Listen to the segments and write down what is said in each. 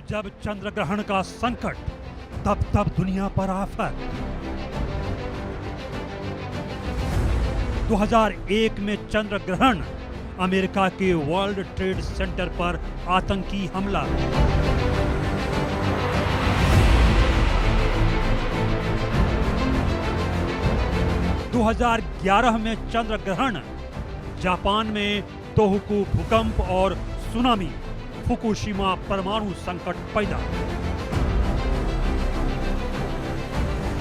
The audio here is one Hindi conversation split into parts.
जब चंद्र ग्रहण का संकट, तब तब दुनिया पर आफत। 2001 में चंद्र ग्रहण, अमेरिका के वर्ल्ड ट्रेड सेंटर पर आतंकी हमला। 2011 में चंद्र ग्रहण, जापान में तोहोकू भूकंप और सुनामी, फुकुशिमा परमाणु संकट पैदा।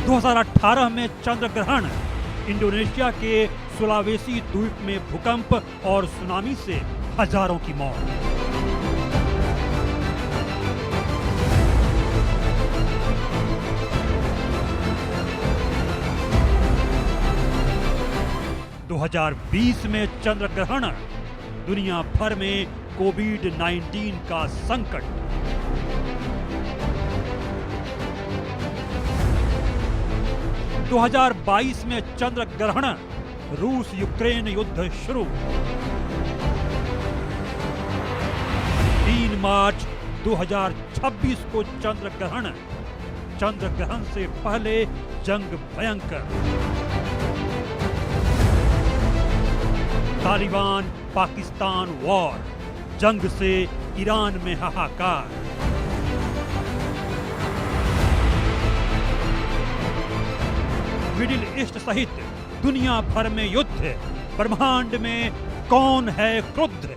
2018 में चंद्र ग्रहण, इंडोनेशिया के सुलावेसी द्वीप में भूकंप और सुनामी से हजारों की मौत। दो 2020 में चंद्र ग्रहण, दुनिया भर में कोविड-19 का संकट। दो 2022 में चंद्र ग्रहण, रूस यूक्रेन युद्ध शुरू। 3 मार्च 2026 को चंद्र ग्रहण, चंद्र ग्रहण से पहले जंग भयंकर। तालिबान पाकिस्तान वॉर, जंग से ईरान में हाहाकार। मिडिल ईस्ट सहित दुनिया भर में युद्ध, ब्रह्मांड में कौन है क्रुद्ध।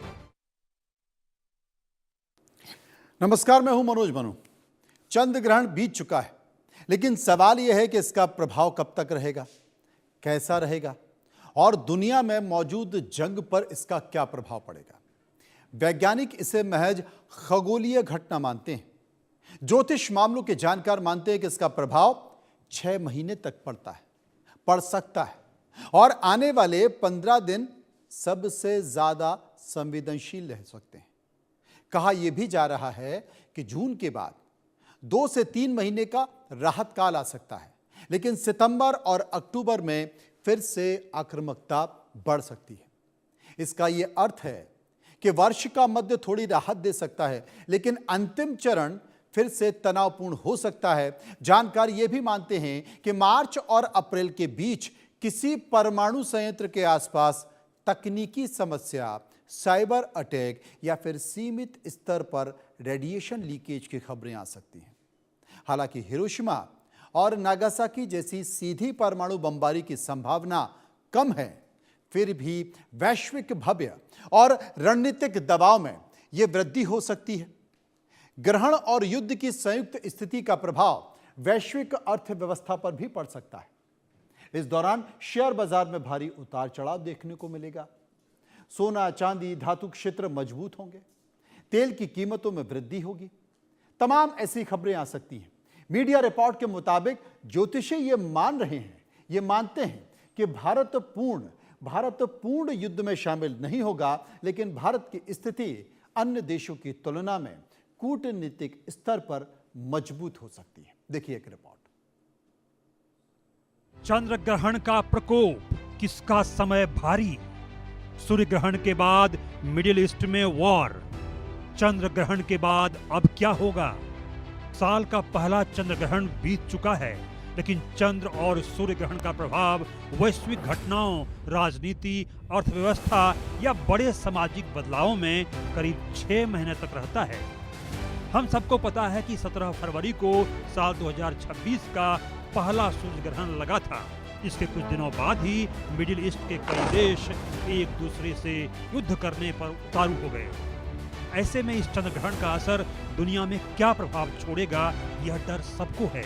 नमस्कार, मैं हूं मनोज मनु। चंद्र ग्रहण बीत चुका है, लेकिन सवाल यह है कि इसका प्रभाव कब तक रहेगा, कैसा रहेगा और दुनिया में मौजूद जंग पर इसका क्या प्रभाव पड़ेगा। वैज्ञानिक इसे महज खगोलीय घटना मानते हैं। ज्योतिष मामलों के जानकार मानते हैं कि इसका प्रभाव 6 महीने तक पड़ सकता है और आने वाले 15 दिन सबसे ज्यादा संवेदनशील रह सकते हैं। कहा यह भी जा रहा है कि जून के बाद 2 से 3 महीने का राहत काल आ सकता है, लेकिन सितंबर और अक्टूबर में फिर से आक्रामकता बढ़ सकती है। इसका यह अर्थ है कि वर्ष का मध्य थोड़ी राहत दे सकता है, लेकिन अंतिम चरण फिर से तनावपूर्ण हो सकता है। जानकार यह भी मानते हैं कि मार्च और अप्रैल के बीच किसी परमाणु संयंत्र के आसपास तकनीकी समस्या, साइबर अटैक या फिर सीमित स्तर पर रेडिएशन लीकेज की खबरें आ सकती हैं। हालांकि हिरोशिमा और नागासाकी जैसी सीधी परमाणु बमबारी की संभावना कम है, फिर भी वैश्विक भव्य और रणनीतिक दबाव में यह वृद्धि हो सकती है। ग्रहण और युद्ध की संयुक्त स्थिति का प्रभाव वैश्विक अर्थव्यवस्था पर भी पड़ सकता है। इस दौरान शेयर बाजार में भारी उतार चढ़ाव देखने को मिलेगा। सोना, चांदी, धातु क्षेत्र मजबूत होंगे। तेल की कीमतों में वृद्धि होगी। तमाम ऐसी खबरें आ सकती हैं। मीडिया रिपोर्ट के मुताबिक ज्योतिषी ये मानते हैं कि भारत पूर्ण युद्ध में शामिल नहीं होगा, लेकिन भारत की स्थिति अन्य देशों की तुलना में कूटनीतिक स्तर पर मजबूत हो सकती है। देखिए एक रिपोर्ट। चंद्र ग्रहण का प्रकोप, किसका समय भारी। सूर्य ग्रहण के बाद मिडिल ईस्ट में वॉर। चंद्र ग्रहण के बाद अब क्या होगा। साल का पहला चंद्र ग्रहण बीत चुका है, लेकिन चंद्र और सूर्य ग्रहण का प्रभाव वैश्विक घटनाओं, राजनीति, अर्थव्यवस्था या बड़े सामाजिक बदलावों में करीब 6 महीने तक रहता है। हम सबको पता है कि 17 फरवरी को साल 2026 का पहला सूर्य ग्रहण लगा था। इसके कुछ दिनों बाद ही मिडिल ईस्ट के कई देश एक दूसरे से युद्ध करने पर उतारू हो गए। ऐसे में इस चंद्र ग्रहण का असर दुनिया में क्या प्रभाव छोड़ेगा, यह डर सबको है।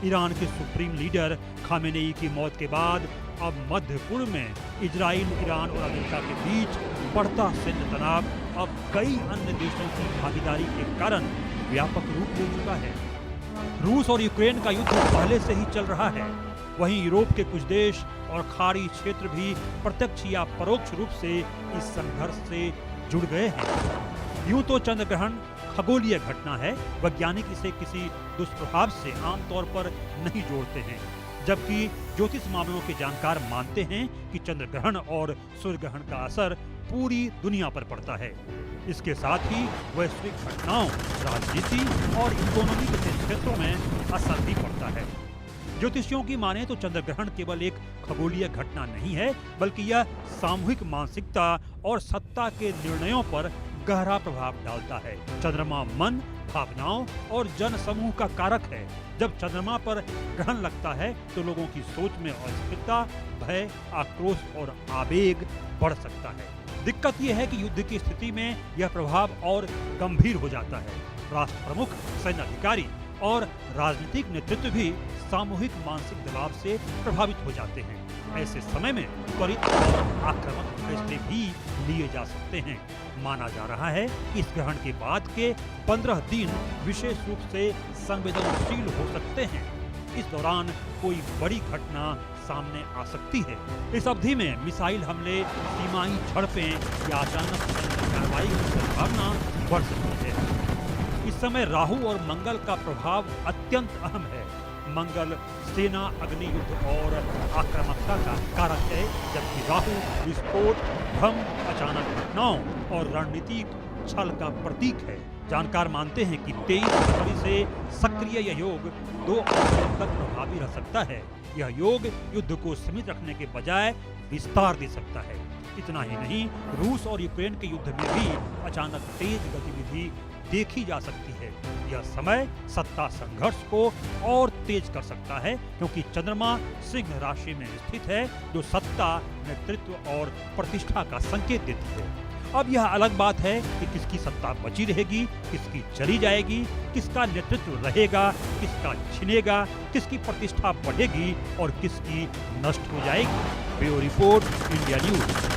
ईरान के सुप्रीम लीडर खामेनेई की मौत के बाद अब मध्य पूर्व में इजराइल, ईरान और अमेरिका के बीच बढ़ता सैन्य तनाव अब कई अन्य देशों की भागीदारी के कारण व्यापक रूप ले चुका है। रूस और यूक्रेन का युद्ध पहले से ही चल रहा है। वहीं यूरोप के कुछ देश और खाड़ी क्षेत्र भी प्रत्यक्ष या परोक्ष रूप से इस संघर्ष से जुड़ गए हैं। यूं तो चंद्र ग्रहण खगोलीय घटना है, वैज्ञानिक इसे किसी दुष्प्रभाव से आमतौर पर नहीं जोड़ते हैं, जबकि ज्योतिष मामलों के जानकार मानते हैं कि चंद्र ग्रहण और सूर्य ग्रहण का असर पूरी दुनिया पर पड़ता है। इसके साथ ही वैश्विक घटनाओं, राजनीति और इकोनॉमी के क्षेत्रों में असर भी पड़ता है। ज्योतिषियों की माने तो चंद्र ग्रहण केवल एक खगोलीय घटना नहीं है, बल्कि यह सामूहिक मानसिकता और सत्ता के निर्णयों पर गहरा प्रभाव डालता है। चंद्रमा मन, भावनाओं और जन समूह का कारक है। जब चंद्रमा पर ग्रहण लगता है तो लोगों की सोच में अस्थिरता, भय, आक्रोश और आवेग बढ़ सकता है। दिक्कत यह है कि युद्ध की स्थिति में यह प्रभाव और गंभीर हो जाता है। राष्ट्र प्रमुख, सैन्य अधिकारी और राजनीतिक नेतृत्व भी सामूहिक मानसिक दबाव से प्रभावित हो जाते हैं। ऐसे समय में त्वरित और आक्रामक फैसले भी लिए जा सकते हैं। माना जा रहा है कि इस ग्रहण के बाद के 15 दिन विशेष रूप से संवेदनशील हो सकते हैं। इस दौरान कोई बड़ी घटना सामने आ सकती है। इस अवधि में मिसाइल हमले, सीमाई झड़पें या अचानक सैन्य कार्रवाई की संभावना बढ़ सकती है। इस समय राहु और मंगल का प्रभाव अत्यंत अहम है। मंगल सेना, अग्नि युद्ध और आक्रामकता का कारक है, जबकि राहु विस्फोट, भ्रम, अचानक घटनाओं और रणनीतिक छल का प्रतीक है। जानकार मानते हैं कि 23 फरवरी से सक्रिय यह योग 2 अक्टूबर तक प्रभावी रह सकता है। यह योग युद्ध को सीमित रखने के बजाय विस्तार दे सकता है। इतना ही नहीं, रूस और यूक्रेन के युद्ध में भी अचानक तेज गतिविधि देखी जा सकती है। यह समय सत्ता संघर्ष को और तेज कर सकता है, क्योंकि चंद्रमा सिंह राशि में स्थित है, जो सत्ता, नेतृत्व और प्रतिष्ठा का संकेत देती है। अब यह अलग बात है कि किसकी सत्ता बची रहेगी, किसकी चली जाएगी, किसका नेतृत्व रहेगा, किसका छिनेगा, किसकी प्रतिष्ठा बढ़ेगी और किसकी नष्ट हो जाएगी। Bureau report, India news.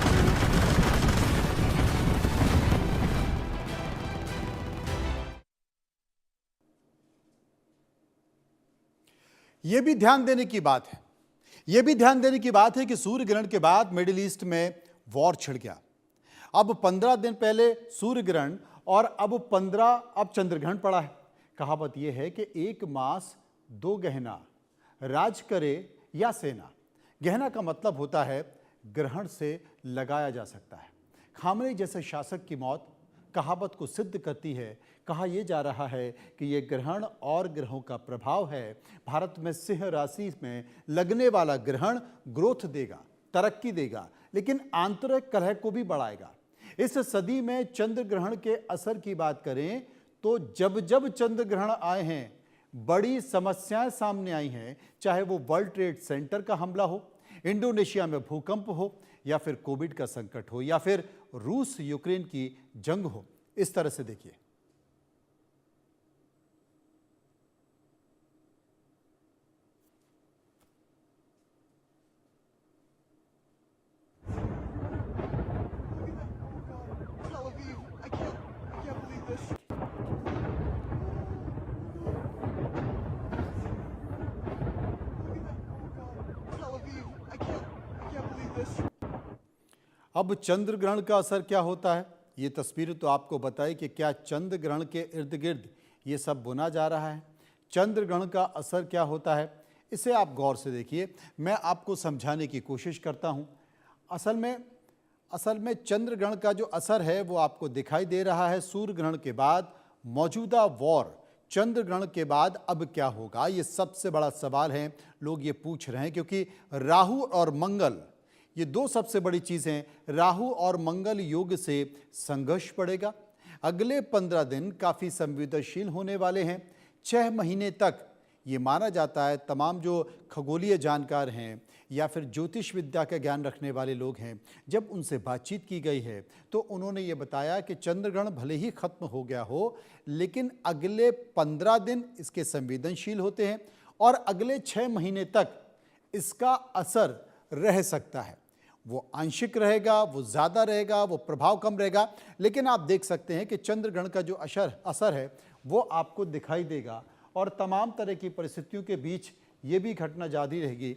यह भी ध्यान देने की बात है, यह भी ध्यान देने की बात है कि सूर्य ग्रहण के बाद मिडिल ईस्ट में वॉर छिड़ गया। अब 15 दिन पहले सूर्य ग्रहण और अब चंद्र ग्रहण पड़ा है। कहावत यह है कि 1 मास 2 गहना, राज करे या सेना। गहना का मतलब होता है ग्रहण से लगाया जा सकता है। खामने जैसे शासक की मौत कहावत को सिद्ध करती है। कहा यह जा रहा है कि यह ग्रहण और ग्रहों का प्रभाव है। भारत में सिंह राशि में लगने वाला ग्रहण ग्रोथ देगा, तरक्की देगा, लेकिन आंतरिक कलह को भी बढ़ाएगा। इस सदी में चंद्र ग्रहण के असर की बात करें तो जब जब चंद्र ग्रहण आए हैं, बड़ी समस्याएं सामने आई हैं। चाहे वो वर्ल्ड ट्रेड सेंटर का हमला हो, इंडोनेशिया में भूकंप हो, या फिर कोविड का संकट हो, या फिर रूस यूक्रेन की जंग हो। इस तरह से देखिए, अब चंद्र ग्रहण का असर क्या होता है। ये तस्वीर तो आपको बताई कि क्या चंद्र ग्रहण के इर्द गिर्द ये सब बुना जा रहा है। चंद्र ग्रहण का असर क्या होता है, इसे आप गौर से देखिए। मैं आपको समझाने की कोशिश करता हूँ। असल में चंद्र ग्रहण का जो असर है वो आपको दिखाई दे रहा है। सूर्य ग्रहण के बाद मौजूदा वॉर, चंद्र ग्रहण के बाद अब क्या होगा, ये सबसे बड़ा सवाल है। लोग ये पूछ रहे हैं क्योंकि राहु और मंगल, ये 2 सबसे बड़ी चीज़ें। राहु और मंगल योग से संघर्ष बढ़ेगा। अगले 15 दिन काफ़ी संवेदनशील होने वाले हैं। 6 महीने तक ये माना जाता है, तमाम जो खगोलीय जानकार हैं या फिर ज्योतिष विद्या का ज्ञान रखने वाले लोग हैं, जब उनसे बातचीत की गई है तो उन्होंने ये बताया कि चंद्रग्रहण भले ही खत्म हो गया हो, लेकिन अगले 15 दिन इसके संवेदनशील होते हैं और अगले 6 महीने तक इसका असर रह सकता है। वो आंशिक रहेगा, वो ज़्यादा रहेगा, वो प्रभाव कम रहेगा, लेकिन आप देख सकते हैं कि चंद्र ग्रहण का जो असर है वो आपको दिखाई देगा और तमाम तरह की परिस्थितियों के बीच ये भी घटना जारी रहेगी।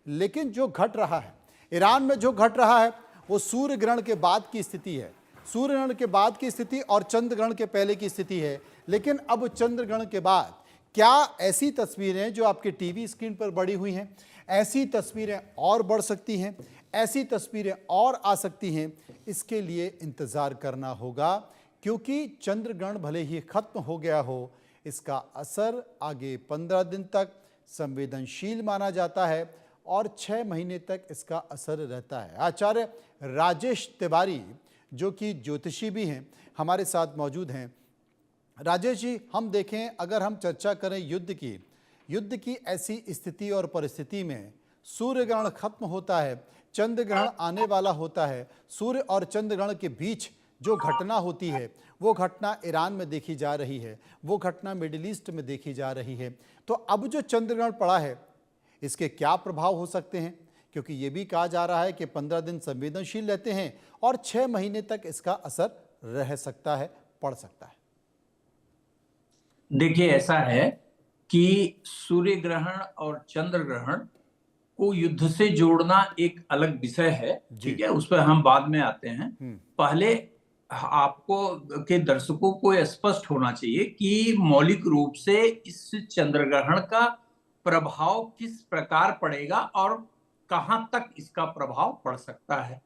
लेकिन जो घट रहा है, ईरान में जो घट रहा है, वो सूर्य ग्रहण के बाद की स्थिति है। सूर्य ग्रहण के बाद की स्थिति और चंद्र ग्रहण के पहले की स्थिति है। लेकिन अब चंद्र ग्रहण के बाद क्या ऐसी तस्वीरें जो आपके टीवी स्क्रीन पर बड़ी हुई हैं, ऐसी तस्वीरें और बढ़ सकती हैं, ऐसी तस्वीरें और आ सकती हैं, इसके लिए इंतज़ार करना होगा, क्योंकि चंद्र ग्रहण भले ही खत्म हो गया हो, इसका असर आगे 15 दिन तक संवेदनशील माना जाता है और 6 महीने तक इसका असर रहता है। आचार्य राजेश तिवारी, जो कि ज्योतिषी भी हैं, हमारे साथ मौजूद हैं। राजेश जी, हम देखें, अगर हम चर्चा करें युद्ध की ऐसी स्थिति और परिस्थिति में सूर्य ग्रहण खत्म होता है, चंद्र ग्रहण आने वाला होता है। सूर्य और चंद्र ग्रहण के बीच जो घटना होती है, वो घटना ईरान में देखी जा रही है, वो घटना मिडिल ईस्ट में देखी जा रही है। तो अब जो चंद्र ग्रहण पड़ा है, इसके क्या प्रभाव हो सकते हैं? क्योंकि ये भी कहा जा रहा है कि 15 दिन संवेदनशील रहते हैं और 6 महीने तक इसका असर रह सकता है, पड़ सकता है। देखिए, ऐसा है कि सूर्य ग्रहण और चंद्र ग्रहण को युद्ध से जोड़ना एक अलग विषय है, ठीक है, उस पर हम बाद में आते हैं। पहले आपको के दर्शकों को स्पष्ट होना चाहिए कि मौलिक रूप से इस चंद्र ग्रहण का प्रभाव किस प्रकार पड़ेगा और कहां तक इसका प्रभाव पड़ सकता है।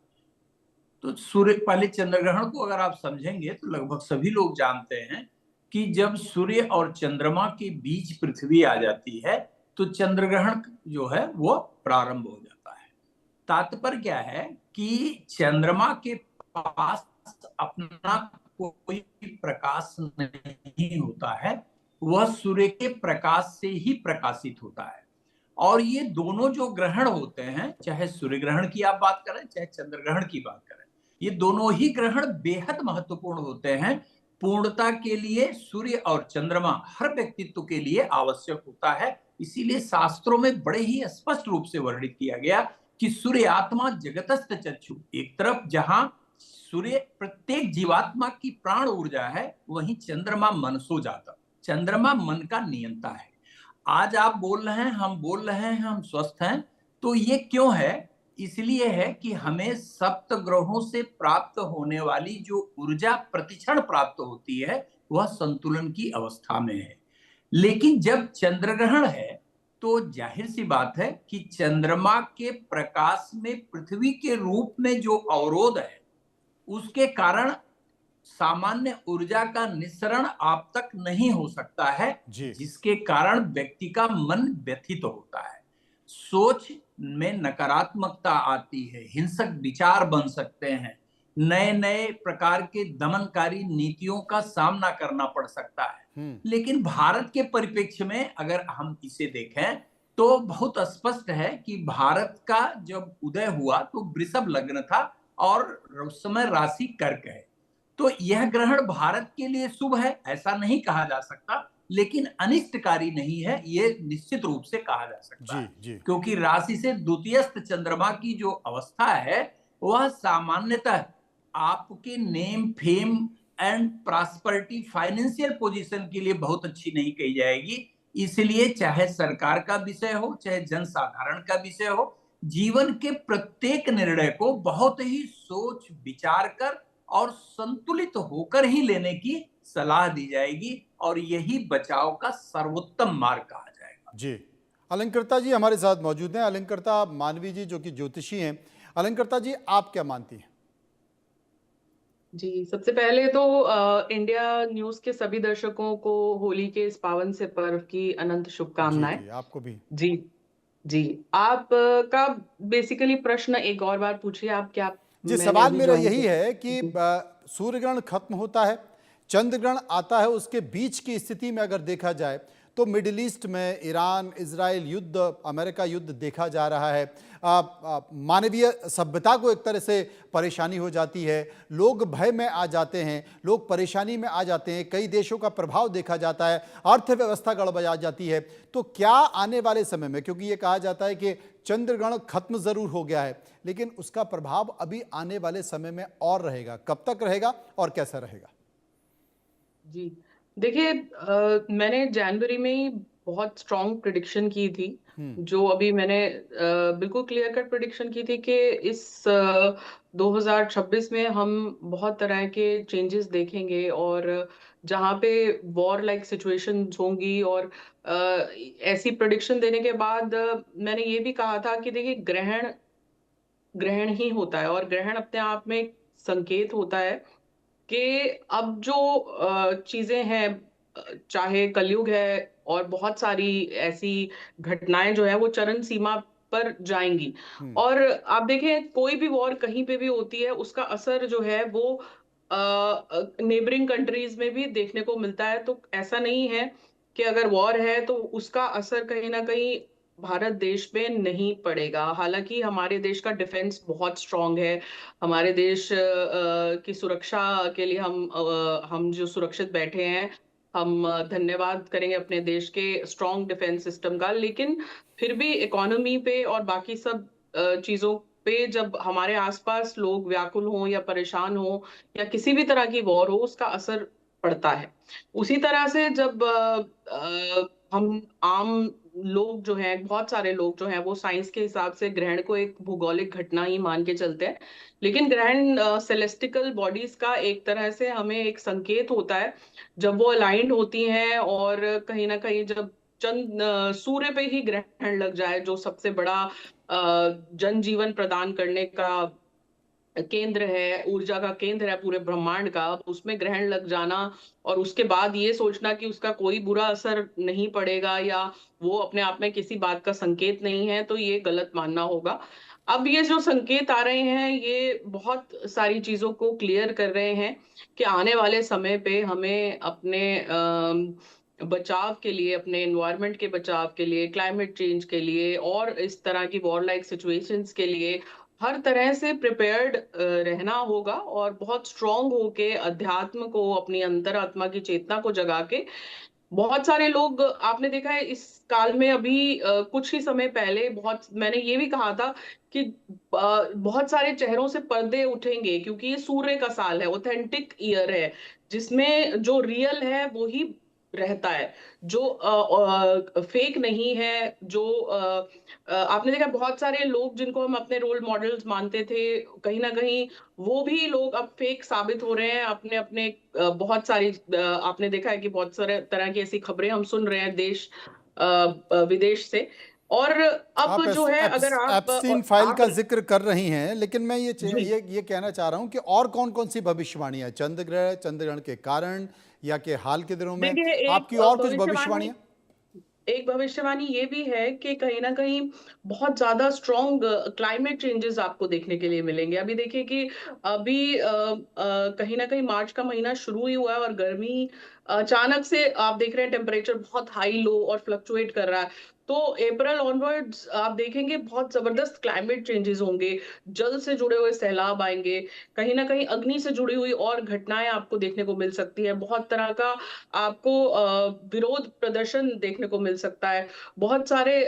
तो पहले चंद्र ग्रहण को अगर आप समझेंगे तो लगभग सभी लोग जानते हैं कि जब सूर्य और चंद्रमा के बीच पृथ्वी आ जाती है तो चंद्र ग्रहण जो है वो प्रारंभ हो जाता है। तात्पर्य क्या है कि चंद्रमा के पास अपना कोई प्रकाश नहीं होता है, वह सूर्य के प्रकाश से ही प्रकाशित होता है। और ये दोनों जो ग्रहण होते हैं, चाहे सूर्य ग्रहण की आप बात करें चाहे चंद्र ग्रहण की बात करें, ये दोनों ही ग्रहण बेहद महत्वपूर्ण होते हैं। पूर्णता के लिए सूर्य और चंद्रमा हर व्यक्तित्व के लिए आवश्यक होता है। इसीलिए शास्त्रों में बड़े ही स्पष्ट रूप से वर्णित किया गया कि सूर्य आत्मा जगतस्थ चक्षु, एक तरफ जहां सूर्य प्रत्येक जीवात्मा की प्राण ऊर्जा है, वहीं चंद्रमा मनसो जाता, चंद्रमा मन का नियंता है। आज आप बोल रहे हैं, हम बोल रहे हैं, हम स्वस्थ हैं, तो ये क्यों है? इसलिए है कि हमें सप्त ग्रहों से प्राप्त होने वाली जो ऊर्जा प्रतिक्षण प्राप्त होती है वह संतुलन की अवस्था में है। लेकिन जब चंद्र ग्रहण है तो जाहिर सी बात है कि चंद्रमा के प्रकाश में पृथ्वी के रूप में जो अवरोध है उसके कारण सामान्य ऊर्जा का निस्सरण आप तक नहीं हो सकता है, जिसके कारण व्यक्ति का मन व्यथित होता है, सोच में नकारात्मकता आती है, हिंसक विचार बन सकते हैं, नए नए प्रकार के दमनकारी नीतियों का सामना करना पड़ सकता है। लेकिन भारत के परिप्रेक्ष्य में अगर हम इसे देखें तो बहुत स्पष्ट है कि भारत का जब उदय हुआ तो वृषभ लग्न था और उस समय राशि कर्क है। तो यह ग्रहण भारत के लिए शुभ है ऐसा नहीं कहा जा सकता, लेकिन अनिष्टकारी नहीं है ये निश्चित रूप से कहा जा सकता है। क्योंकि राशि से द्वितीयस्थ चंद्रमा की जो अवस्था है वह सामान्यतः आपके name fame and prosperity financial position के लिए बहुत अच्छी नहीं कही जाएगी। इसलिए चाहे सरकार का विषय हो चाहे जनसाधारण का विषय हो, जीवन के प्रत्येक निर्णय को बहुत ही सोच विचार कर और संतुलित होकर ही लेने की सलाह दी जाएगी और यही बचाव का सर्वोत्तम मार्ग कहा जाएगा। जी, अलंकृता जी हमारे साथ मौजूद हैं। अलंकृता मानवी जी जो कि ज्योतिषी हैं। अलंकृता जी, आप क्या मानती हैं? जी, सबसे पहले तो इंडिया न्यूज के सभी दर्शकों को होली के इस पावन से पर्व की अनंत शुभकामनाएं। जी, आपको भी। जी जी, आप का बेसिकली प्रश्न एक और बार पूछिए आप क्या। जी, सवाल मेरा यही है कि सूर्य ग्रहण खत्म होता है, चंद्र ग्रहण आता है, उसके बीच की स्थिति में अगर देखा जाए तो मिडिल ईस्ट में ईरान इजराइल युद्ध, अमेरिका युद्ध देखा जा रहा है। मानवीय सभ्यता को एक तरह से परेशानी हो जाती है, लोग भय में आ जाते हैं, लोग परेशानी में आ जाते हैं, कई देशों का प्रभाव देखा जाता है, अर्थव्यवस्था गड़बड़ा जाती है। तो क्या आने वाले समय में, क्योंकि ये कहा जाता है कि चंद्र ग्रहण खत्म जरूर हो गया है, लेकिन उसका प्रभाव अभी आने वाले समय में और रहेगा, कब तक रहेगा और कैसा रहेगा? जी, देखिए, मैंने जनवरी में ही बहुत स्ट्रॉन्ग प्रिडिक्शन की थी, जो अभी मैंने बिल्कुल क्लियर कट प्रिडिक्शन की थी कि इस 2026 में हम बहुत तरह के चेंजेस देखेंगे और जहाँ पे वॉर लाइक सिचुएशंस होंगी। और ऐसी प्रिडिक्शन देने के बाद मैंने ये भी कहा था कि देखिए, ग्रहण ग्रहण ही होता है, और ग्रहण अपने आप में एक संकेत होता है कि अब जो चीजें हैं, चाहे कलयुग है और बहुत सारी ऐसी घटनाएं जो है वो चरम सीमा पर जाएंगी। और आप देखें, कोई भी वॉर कहीं पे भी होती है, उसका असर जो है वो नेबरिंग कंट्रीज में भी देखने को मिलता है। तो ऐसा नहीं है कि अगर वॉर है तो उसका असर कहीं ना कहीं भारत देश पे नहीं पड़ेगा। हालांकि हमारे देश का डिफेंस बहुत स्ट्रांग है। हमारे देश की सुरक्षा के लिए हम जो सुरक्षित बैठे हैं, हम धन्यवाद करेंगे अपने देश के स्ट्रांग डिफेंस सिस्टम का। लेकिन फिर भी इकोनॉमी पे और बाकी सब चीजों पे जब हमारे आसपास लोग व्याकुल हों या परेशान हों या किसी भी तरह की वॉर हो, उसका असर पड़ता है। उसी तरह से जब हम आम लोग जो हैं, बहुत सारे लोग जो हैं, वो साइंस के हिसाब से ग्रहण को एक भूगोलिक घटना ही मान के चलते हैं। लेकिन ग्रहण सेलेस्टिकल बॉडीज का एक तरह से हमें एक संकेत होता है जब वो अलाइंड होती हैं, और कहीं ना कहीं जब चंद सूर्य पे ही ग्रहण लग जाए, जो सबसे बड़ा जनजीवन प्रदान करने का केंद्र है, ऊर्जा का केंद्र है पूरे ब्रह्मांड का, उसमें ग्रहण लग जाना और उसके बाद ये सोचना कि उसका कोई बुरा असर नहीं पड़ेगा या वो अपने आप में किसी बात का संकेत नहीं है, तो ये गलत मानना होगा। अब ये जो संकेत आ रहे हैं, ये बहुत सारी चीजों को क्लियर कर रहे हैं कि आने वाले समय पे हमें अपने बचाव के लिए, अपने एनवायरनमेंट के बचाव के लिए, क्लाइमेट चेंज के लिए और इस तरह की वॉर लाइक सिचुएशंस के लिए हर तरह से प्रिपेयर्ड रहना होगा, और बहुत स्ट्रांग होके अध्यात्म को, अपनी अंतरात्मा की चेतना को जगा के। बहुत सारे लोग आपने देखा है इस काल में, अभी कुछ ही समय पहले बहुत मैंने ये भी कहा था कि बहुत सारे चेहरों से पर्दे उठेंगे, क्योंकि ये सूर्य का साल है, ऑथेंटिक ईयर है, जिसमें जो रियल है वो ही रहता है, जो फेक नहीं है। जो आपने देखा बहुत सारे लोग जिनको हम अपने रोल मॉडल्स मानते थे, कहीं ना कहीं वो भी लोग अब फेक साबित हो रहे हैं। अपने अपने बहुत सारी आपने देखा है कि बहुत सारे तरह की ऐसी खबरें हम सुन रहे हैं देश विदेश से। और अब आप जो है, अगर एप्स्टीन फाइल आप का जिक्र कर रही हैं, लेकिन मैं जी ये कहना चाह रहा हूं कि और कौन कौन सी भविष्यवाणियां, चंद्रग्रहण के कारण या के हाल के दिनों में देखिए, आपकी और कुछ भविष्यवाणियां? एक भविष्यवाणी ये भी है कि कहीं ना कहीं बहुत ज्यादा स्ट्रॉन्ग क्लाइमेट चेंजेस आपको देखने के लिए मिलेंगे। अभी देखिए कि अभी कहीं ना कहीं मार्च का महीना शुरू ही हुआ है और गर्मी अचानक से आप देख रहे हैं टेम्परेचर बहुत हाई लो और फ्लक्चुएट कर रहा है। तो अप्रैल ऑनवर्ड्स आप देखेंगे बहुत जबरदस्त क्लाइमेट चेंजेस होंगे, जल से जुड़े हुए सैलाब आएंगे, कहीं ना कहीं अग्नि से जुड़ी हुई और घटनाएं आपको देखने को मिल सकती है। बहुत तरह का आपको विरोध प्रदर्शन देखने को मिल सकता है। बहुत सारे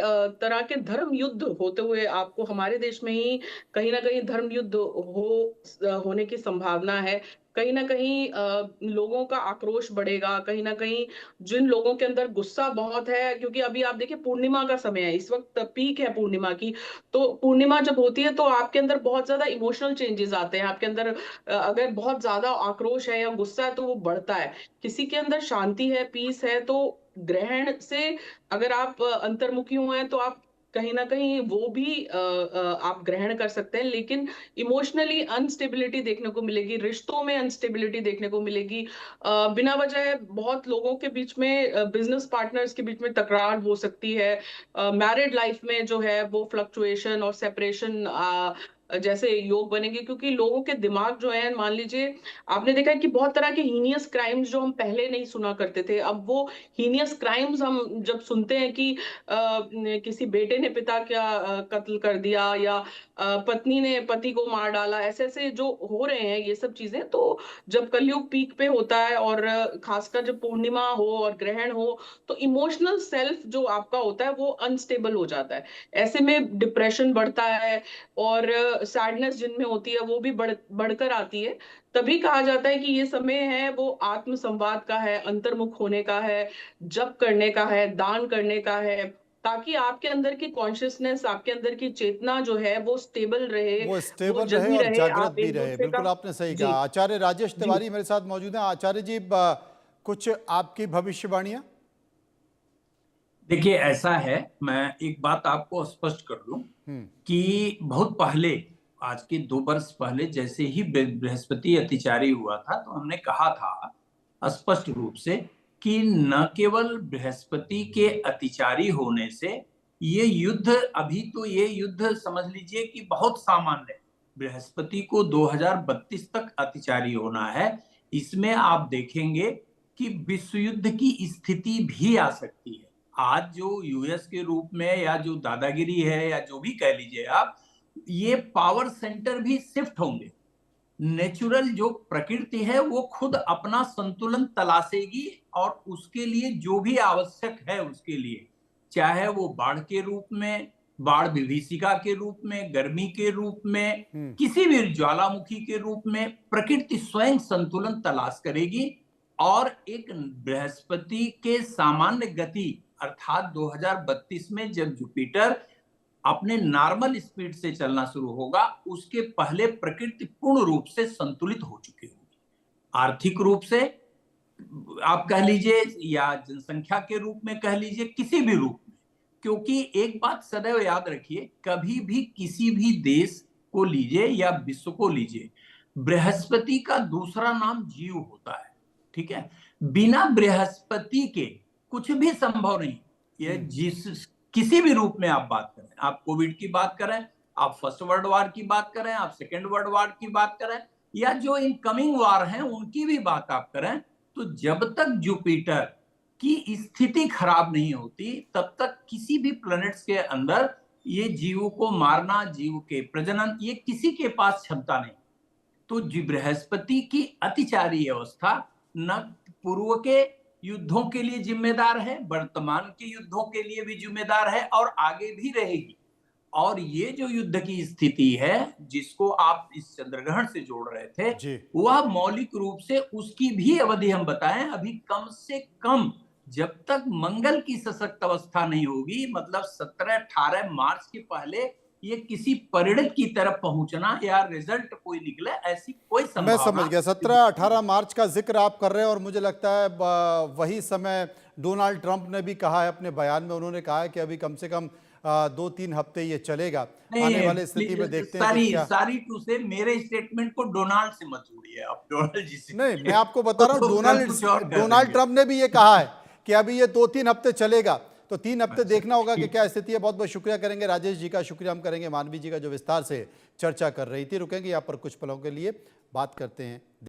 तरह के धर्म युद्ध होते हुए आपको हमारे देश में ही कहीं ना कहीं धर्म युद्ध होने की संभावना है। कहीं ना कहीं लोगों का आक्रोश बढ़ेगा, कहीं ना कहीं जिन लोगों के अंदर गुस्सा बहुत है, क्योंकि अभी आप देखिए पूर्णिमा का समय है, इस वक्त पीक है पूर्णिमा की। तो पूर्णिमा जब होती है तो आपके अंदर बहुत ज्यादा इमोशनल चेंजेस आते हैं। आपके अंदर अगर बहुत ज्यादा आक्रोश है या गुस्सा है तो वो बढ़ता है। किसी के अंदर शांति है, पीस है, तो ग्रहण से अगर आप अंतर्मुखी हुए हैं तो आप कहीं ना कहीं वो भी आप ग्रहण कर सकते हैं। लेकिन इमोशनली अनस्टेबिलिटी देखने को मिलेगी, रिश्तों में अनस्टेबिलिटी देखने को मिलेगी। बिना वजह बहुत लोगों के बीच में, बिजनेस पार्टनर्स के बीच में तकरार हो सकती है। मैरिड लाइफ में जो है वो फ्लक्चुएशन और सेपरेशन जैसे योग बनेंगे, क्योंकि लोगों के दिमाग जो है, मान लीजिए आपने देखा है कि बहुत तरह के हीनियस क्राइम्स जो हम पहले नहीं सुना करते थे, अब वो हीनियस क्राइम्स हम जब सुनते हैं कि किसी बेटे ने पिता का कत्ल कर दिया या पत्नी ने पति को मार डाला, ऐसे ऐसे जो हो रहे हैं ये सब चीजें, तो जब कलयुग पीक पे होता है और खासकर जब पूर्णिमा हो और ग्रहण हो, तो इमोशनल सेल्फ जो आपका होता है वो अनस्टेबल हो जाता है। ऐसे में डिप्रेशन बढ़ता है और सैडनेस जिनमें होती है वो भी बढ़कर आती है। तभी कहा जाता है कि ये समय है वो आत्म संवाद का है, अंतर्मुख होने का है, जप करने का है, दान करने का है, ताकि आपके अंदर की कॉन्शियसनेस, आपके अंदर की चेतना जो है वो स्टेबल रहे, वो वो स्टेबल रहे जगी और रहे। जागृत आप भी एक रहे। दूसरे का बिल्कुल आपने सही जी कहा। आचार्य राजेश जी तिवारी मेरे साथ मौजूद हैं। आचार्य जी, कुछ आपकी भविष्यवाणियां? देखिए, ऐसा है, मैं एक बात आपको स्पष्ट कर दूं कि बहुत पहले आज के 2 वर्ष पहले जैसे ही बृहस्पति अतिचारी हुआ था, तो हमने कहा था स्पष्ट रूप से कि न केवल बृहस्पति के अतिचारी होने से ये युद्ध, अभी तो ये युद्ध समझ लीजिए कि बहुत सामान्य है। बृहस्पति को 2032 तक अतिचारी होना है। इसमें आप देखेंगे कि विश्व युद्ध की स्थिति भी आ सकती है। आज जो यूएस के रूप में या जो दादागिरी है या जो भी कह लीजिए आप, ये पावर सेंटर भी शिफ्ट होंगे। नेचुरल जो प्रकृति है वो खुद अपना संतुलन तलाशेगी और उसके लिए जो भी आवश्यक है उसके लिए, चाहे वो बाढ़ के रूप में, बाढ़ विभीषिका के रूप में, गर्मी के रूप में, किसी भी ज्वालामुखी के रूप में, प्रकृति स्वयं संतुलन तलाश करेगी। और एक बृहस्पति के सामान्य गति अर्थात 2032 में जब जुपिटर अपने नॉर्मल स्पीड से चलना शुरू होगा, उसके पहले प्रकृति पूर्ण रूप से संतुलित हो चुकी होगी। आर्थिक रूप से आप कह लीजिए या जनसंख्या के रूप में कह लीजिए, किसी भी रूप में। क्योंकि एक बात सदैव याद रखिए, कभी भी किसी भी देश को लीजिए या विश्व को लीजिए, बृहस्पति का दूसरा नाम जीव होता है। ठीक है, बिना बृहस्पति के कुछ भी संभव नहीं। ये जिस किसी भी रूप में आप बात करें, आप कोविड की बात करें, आप फर्स्ट वर्ल्ड वॉर की बात करें, आप सेकेंड वर्ल्ड वॉर की बात करें, या जो इनकमिंग वॉर हैं उनकी भी बात आप करें, तो जब तक जुपिटर की स्थिति खराब नहीं होती तब तक किसी भी प्लैनेट्स के अंदर ये जीव को मारना, जीव के प्रजनन, ये किसी के पास क्षमता नहीं। तो बृहस्पति की अतिचारी अवस्था न पूर्व के युद्धों के लिए जिम्मेदार है, वर्तमान के युद्धों के लिए भी जिम्मेदार है और आगे भी रहेगी। और ये जो युद्ध की स्थिति है जिसको आप इस चंद्रग्रहण से जोड़ रहे थे, वह मौलिक रूप से उसकी भी अवधि हम बताएं, अभी कम से कम जब तक मंगल की सशक्त अवस्था नहीं होगी, मतलब 17-18 मार्च के पहले ये किसी परिणत की तरफ पहुंचना या रिजल्ट कोई निकले, ऐसी कोई संभावना। मैं समझ गया। 17-18 मार्च का जिक्र आप कर रहे हैं और मुझे लगता है वही समय डोनाल्ड ट्रंप ने भी कहा है अपने बयान में। उन्होंने कहा है कि अभी कम से कम 2-3 हफ्ते ये चलेगा। आने वाले स्थिति में देखते हैं। सारी टू से मेरे स्टेटमेंट को डोनाल्ड से मत जोड़िए आप, डोनाल्ड जी से। नहीं, मैं आपको बता रहा हूँ, डोनाल्ड ट्रंप ने भी ये कहा है कि अभी ये 2-3 हफ्ते चलेगा। तो 3 हफ्ते देखना होगा कि क्या स्थिति है। बहुत बहुत शुक्रिया करेंगे राजेश जी का, शुक्रिया हम करेंगे मानवी जी का जो विस्तार से चर्चा कर रही थी। रुकेंगे यहाँ पर कुछ पलों के लिए, बात करते हैं।